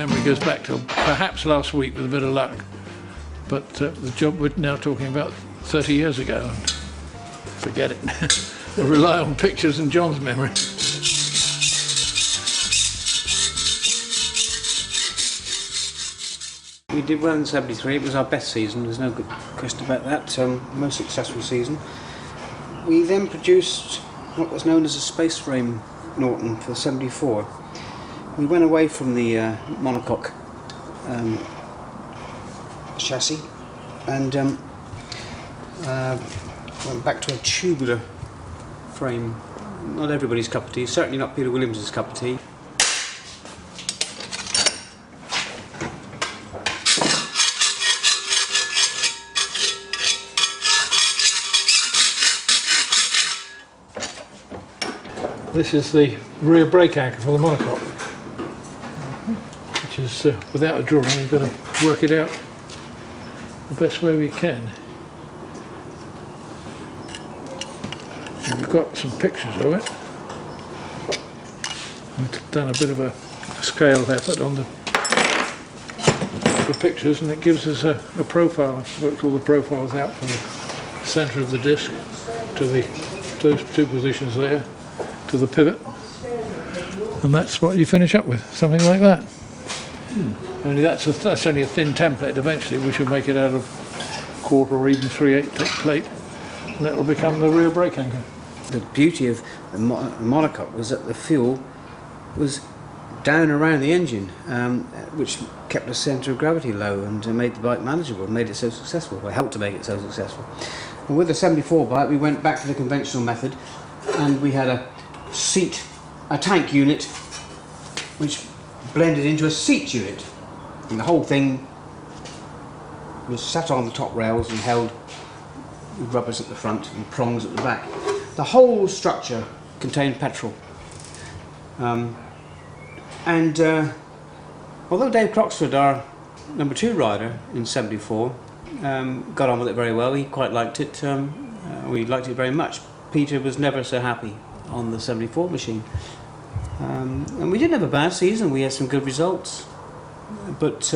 memory goes back to perhaps last week with a bit of luck. But the job we're now talking about 30 years ago. Forget it. We'll rely on pictures and John's memory. We did well in '73. It was our best season. There's no good question about that. Most successful season. We then produced what was known as a space frame Norton for '74. We went away from the monocoque chassis and went back to a tubular frame. Not everybody's cup of tea. Certainly not Peter Williams' cup of tea. This is the rear brake anchor for the monocoque, which is, without a drawing, we've got to work it out the best way we can. And we've got some pictures of it. We've done a bit of a scale effort on the pictures, and it gives us a profile. I've worked all the profiles out from the centre of the disc to those two positions there, to the pivot, and that's what you finish up with, something like that. Only that's only a thin template. Eventually we should make it out of 1/4 or even 3/8 thick plate, and that will become the rear brake anchor. The beauty of the monocoque was that the fuel was down around the engine, which kept the centre of gravity low and made the bike manageable, and made it so successful, or helped to make it so successful. And with the '74 bike we went back to the conventional method, and we had a tank unit which blended into a seat unit, and the whole thing was sat on the top rails and held with rubbers at the front and prongs at the back. The whole structure contained petrol, and although Dave Croxford, our number 2 rider in '74, got on with it very well, he quite liked it, we liked it very much. Peter was never so happy on the '74 machine, and we didn't have a bad season. We had some good results, but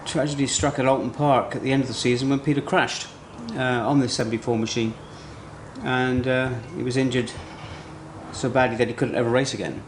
tragedy struck at Alton Park at the end of the season when Peter crashed on the '74 machine, and he was injured so badly that he couldn't ever race again.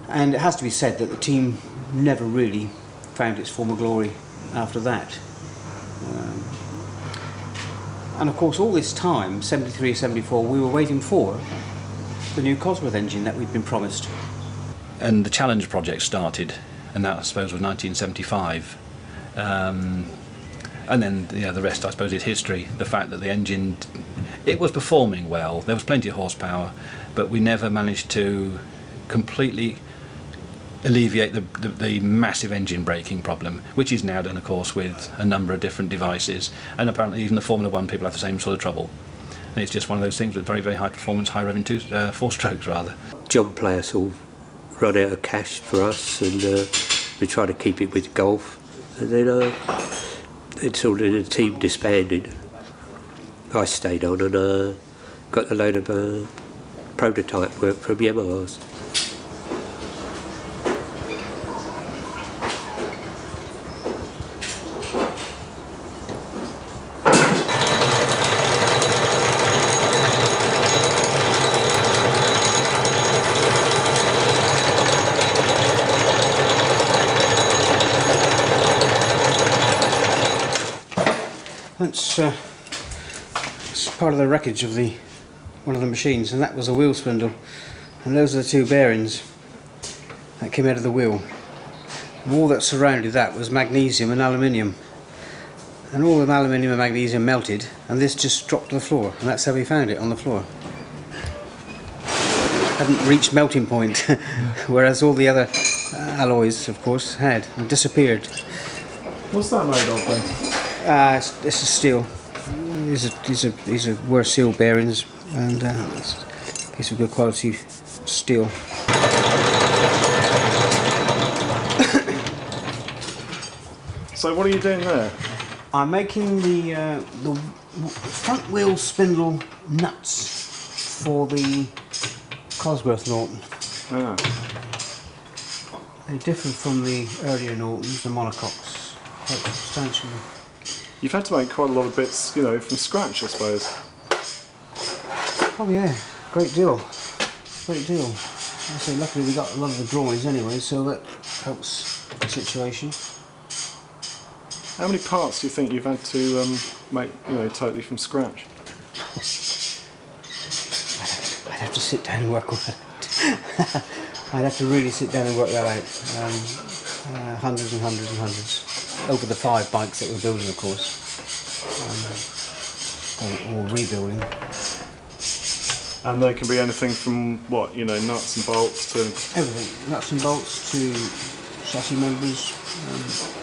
And it has to be said that the team never really found its former glory after that. And of course all this time, '73, '74, we were waiting for the new Cosworth engine that we'd been promised. And the Challenge project started, and that I suppose was 1975. And then the rest I suppose is history. The fact that the engine, it was performing well, there was plenty of horsepower, but we never managed to completely alleviate the massive engine braking problem, which is now done of course with a number of different devices, and apparently even the Formula 1 people have the same sort of trouble. And it's just one of those things with very, very high performance, high revving 4-strokes rather. John Player all run out of cash for us, and we try to keep it with golf, and then it's sort of the team disbanded. I stayed on and got a load of prototype work from Yamahas. That's part of the wreckage of one of the machines, and that was a wheel spindle, and those are the 2 bearings that came out of the wheel, and all that surrounded that was magnesium and aluminium, and all the aluminium and magnesium melted, and this just dropped to the floor, and that's how we found it on the floor. Hadn't reached melting point, whereas all the other alloys of course had, and disappeared. What's that made of then? This is steel. These are were steel bearings, and it's a piece of good quality steel. So what are you doing there? I'm making the front wheel spindle nuts for the Cosworth Norton. Ah. They differ from the earlier Nortons, the monocoques, quite substantially. You've had to make quite a lot of bits, you know, from scratch, I suppose. Oh yeah, great deal. Great deal. I say luckily we got a lot of the drawings anyway, so that helps the situation. How many parts do you think you've had to make, you know, totally from scratch? I'd have to sit down and work on it. I'd have to really sit down and work that out. Hundreds and hundreds and hundreds. Over the 5 bikes that we're building, of course. Or rebuilding. And they can be anything from, what, you know, nuts and bolts to... Everything. Nuts and bolts to chassis members,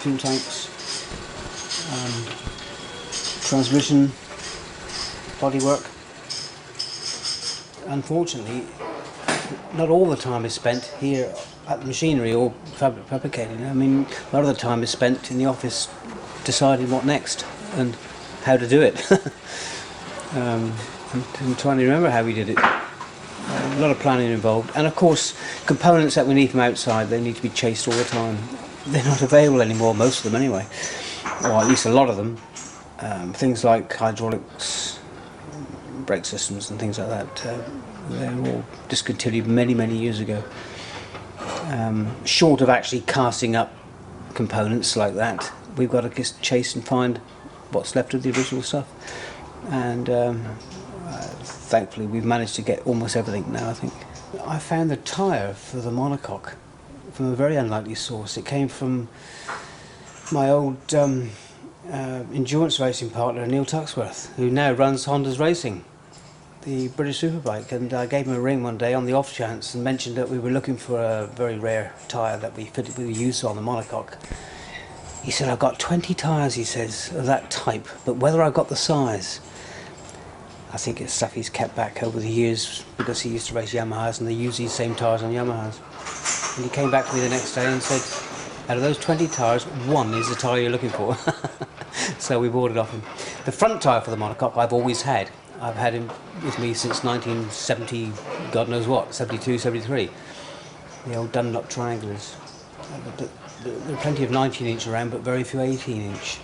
fuel tanks, transmission, bodywork. Unfortunately, not all the time is spent here at the machinery or fabricating. I mean, a lot of the time is spent in the office deciding what next and how to do it. I'm trying to remember how we did it. A lot of planning involved, and of course components that we need from outside, they need to be chased all the time. They're not available anymore, most of them anyway, or at least a lot of them. Things like hydraulics, brake systems and things like that, they're all discontinued many years ago. Short of actually casting up components like that, we've got to just chase and find what's left of the original stuff, and thankfully we've managed to get almost everything now, I think. I found the tyre for the monocoque from a very unlikely source. It came from my old endurance racing partner, Neil Tuxworth, who now runs Honda's Racing, the British superbike, and I gave him a ring one day on the off chance and mentioned that we were looking for a very rare tyre that we fitted with the use on the monocoque. He said, I've got 20 tyres, he says, of that type, but whether I've got the size, I think it's stuff he's kept back over the years because he used to race Yamahas and they use these same tyres on Yamahas. And he came back to me the next day and said, out of those 20 tyres, one is the tyre you're looking for. So we bought it off him. The front tyre for the monocoque I've always had. I've had him with me since 1970, God knows what, 72, 73. The old Dunlop triangulars. There are plenty of 19-inch around, but very few 18-inch.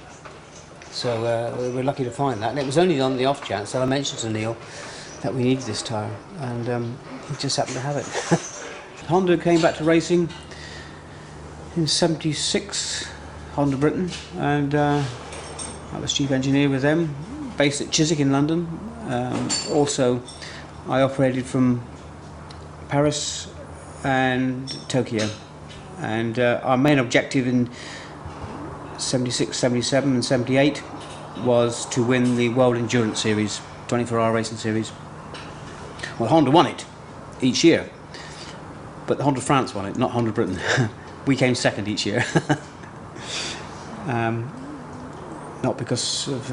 So we're lucky to find that. And it was only on the off chance that I mentioned to Neil that we needed this tyre, and he just happened to have it. Honda came back to racing in '76, Honda Britain, and I was chief engineer with them, based at Chiswick in London. Also, I operated from Paris and Tokyo, and our main objective in '76, '77 and '78 was to win the World Endurance Series, 24-hour racing series. Well, Honda won it each year, but Honda France won it, not Honda Britain. We came second each year. Not because of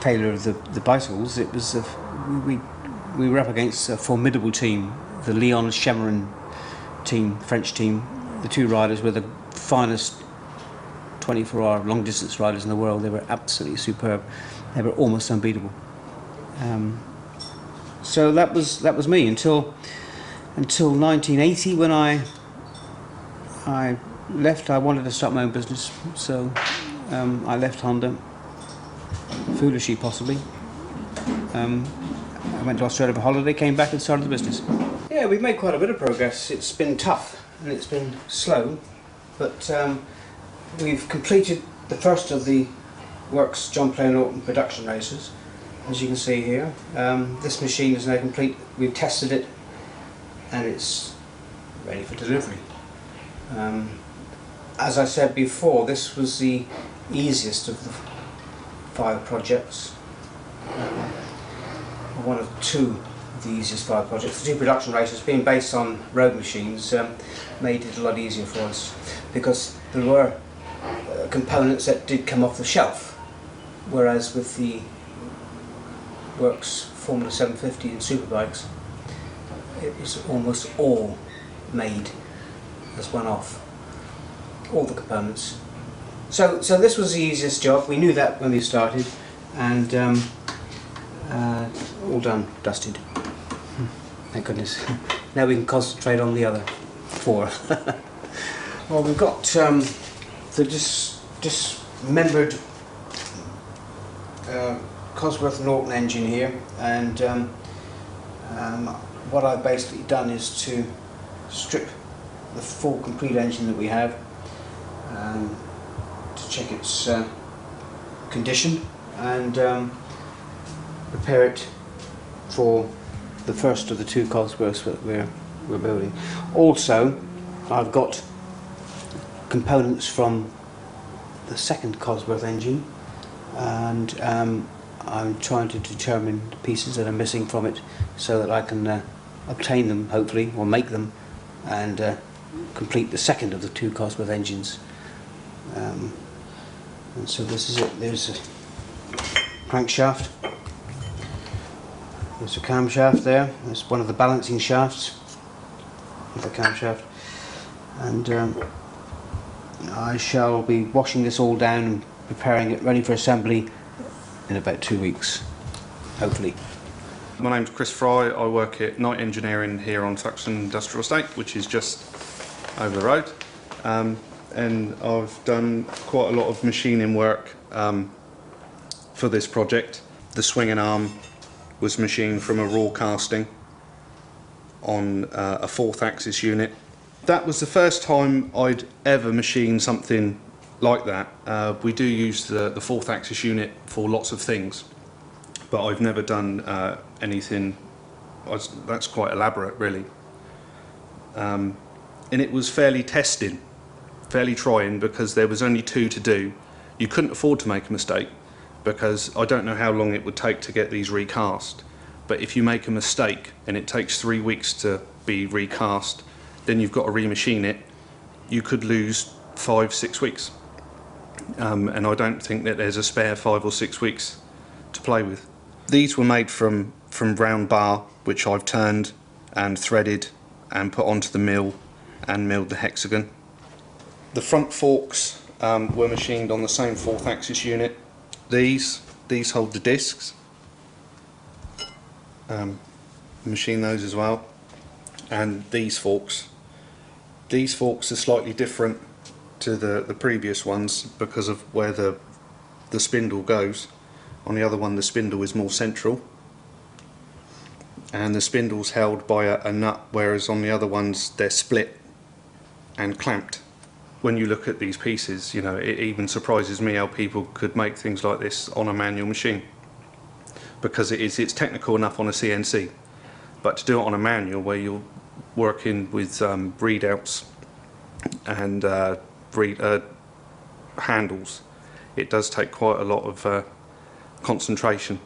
failure of the bicycles. It was we were up against a formidable team, the Leon Chemerin team, French team. The two riders were the finest 24-hour long-distance riders in the world. They were absolutely superb. They were almost unbeatable. So that was me until 1980, when I left. I wanted to start my own business, so I left Honda, foolishly possibly. I went to Australia for holiday, came back and started the business. Yeah, we've made quite a bit of progress. It's been tough and it's been slow, but we've completed the first of the Works John Player Norton production races, as you can see here. This machine is now complete. We've tested it and it's ready for delivery. As I said before, this was the easiest of the 5 projects. One of 2 of the easiest 5 projects. The 2 production races, being based on road machines, made it a lot easier for us, because there were components that did come off the shelf, whereas with the Works Formula 750 and superbikes, it was almost all made as one-off, all the components. So this was the easiest job. We knew that when we started, and all done, dusted. Thank goodness. Now we can concentrate on the other. for? Well, we've got the dismembered Cosworth Norton engine here, and what I've basically done is to strip the full complete engine that we have to check its condition and prepare it for the first of the 2 Cosworths that we're building. Also, I've got components from the 2nd Cosworth engine, and I'm trying to determine the pieces that are missing from it so that I can obtain them, hopefully, or make them, and complete the 2nd of the 2 Cosworth engines. And so this is it. There's a crankshaft, there's a camshaft there, there's one of the balancing shafts of the camshaft, and I shall be washing this all down and preparing it ready for assembly in about 2 weeks, hopefully. My name's Chris Fry. I work at Night Engineering here on Thruxton Industrial Estate, which is just over the road, and I've done quite a lot of machining work for this project. The swinging arm was machined from a raw casting on a 4th axis unit. That was the first time I'd ever machined something like that. We do use the 4th axis unit for lots of things, but I've never done anything that's quite elaborate, really. And it was fairly testing, fairly trying, because there was only 2 to do. You couldn't afford to make a mistake, because I don't know how long it would take to get these recast, but if you make a mistake and it takes 3 weeks to be recast, then you've got to remachine it, you could lose 5-6 weeks. And I don't think that there's a spare 5 or 6 weeks to play with. These were made from round bar, which I've turned and threaded and put onto the mill and milled the hexagon. The front forks were machined on the same 4th axis unit. These hold the discs. Machine those as well. And these forks are slightly different to the previous ones because of where the spindle goes. On the other one, the spindle is more central, and the spindle's held by a nut, whereas on the other ones they're split and clamped. When you look at these pieces, you know, it even surprises me how people could make things like this on a manual machine, because it's technical enough on a CNC, but to do it on a manual where you're working with readouts and handles, it does take quite a lot of concentration.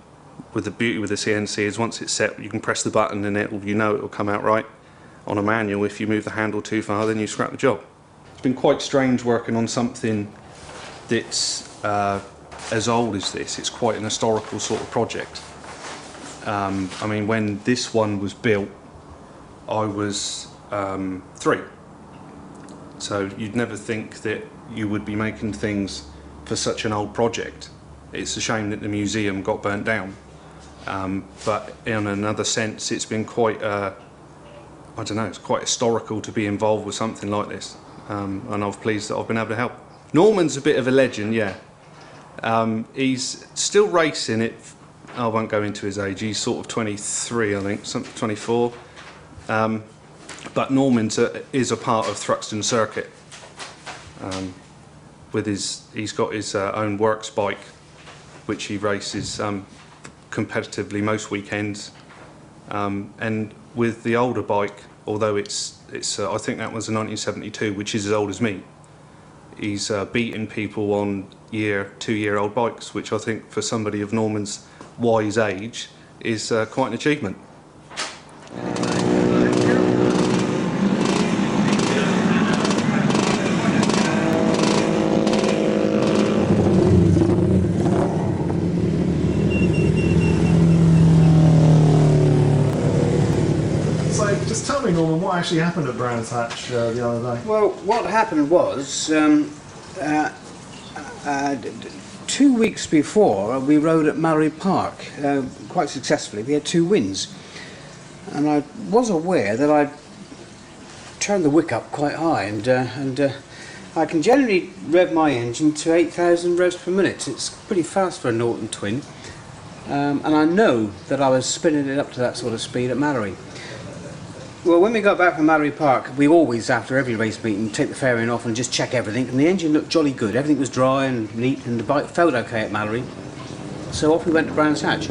With the beauty with the CNC is once it's set, you can press the button and it'll come out right. On a manual, if you move the handle too far, then you scrap the job. It's been quite strange working on something that's as old as this. It's quite an historical sort of project. I mean, when this one was built, I was 3. So you'd never think that you would be making things for such an old project. It's a shame that the museum got burnt down, but in another sense it's been quite, I don't know, it's quite historical to be involved with something like this, and I'm pleased that I've been able to help. Norman's a bit of a legend, yeah. He's still racing it. I won't go into his age, he's sort of 23 I think, 24, but Norman is a part of Thruxton Circuit. He's got his own works bike, which he races competitively most weekends, and with the older bike, although it's I think that was a 1972, which is as old as me, he's beaten people on 2-year-old bikes, which I think for somebody of Norman's wise age is quite an achievement. Just tell me, Norman, what actually happened at Brands Hatch the other day? Well, what happened was 2 weeks before we rode at Mallory Park quite successfully. We had 2 wins, and I was aware that I'd turn the wick up quite high, and I can generally rev my engine to 8,000 revs per minute. It's pretty fast for a Norton twin, and I know that I was spinning it up to that sort of speed at Mallory. Well, when we got back from Mallory Park, we always, after every race meeting, take the fairing off and just check everything, and the engine looked jolly good. Everything was dry and neat, and the bike felt okay at Mallory. So off we went to Brands Hatch.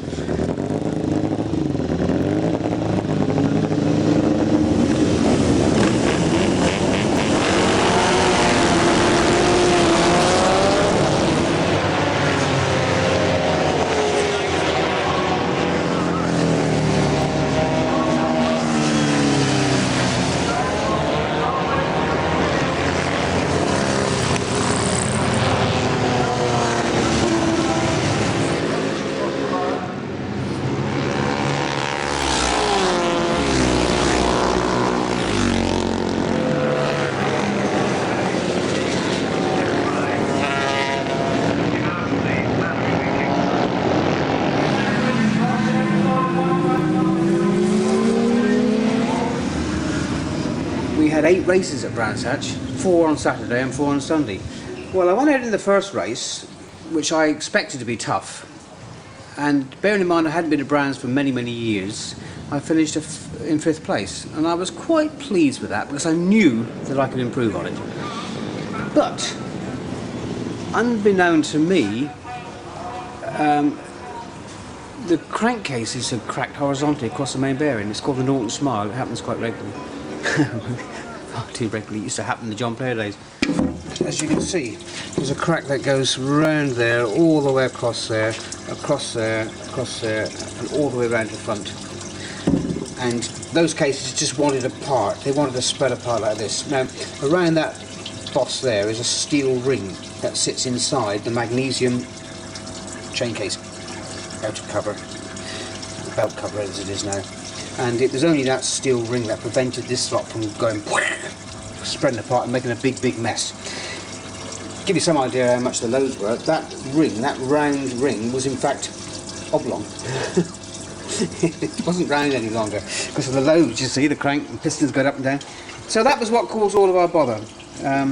We had 8 races at Brands Hatch, 4 on Saturday and 4 on Sunday. Well, I went out in the first race, which I expected to be tough, and bearing in mind I hadn't been to Brands for many years, I finished in 5th place, and I was quite pleased with that because I knew that I could improve on it. But unbeknown to me, the crankcases had cracked horizontally across the main bearing. It's called the Norton Smile. It happens quite regularly. Far too regularly. It used to happen in the John Player days. As you can see, there's a crack that goes round there, all the way across there, across there, and all the way around the front. And those cases just wanted apart. They wanted to spread apart like this. Now, around that boss there is a steel ring that sits inside the magnesium chain case, outer cover, belt cover as it is now. And it was only that steel ring that prevented this lot from going spreading apart and making a big mess. To give you some idea how much the loads were, that ring, that round ring, was in fact oblong. It wasn't round any longer because of the loads, you see, the crank and pistons going up and down. So that was what caused all of our bother. I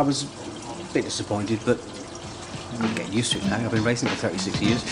was a bit disappointed, but I'm getting used to it now. I've been racing for 36 years.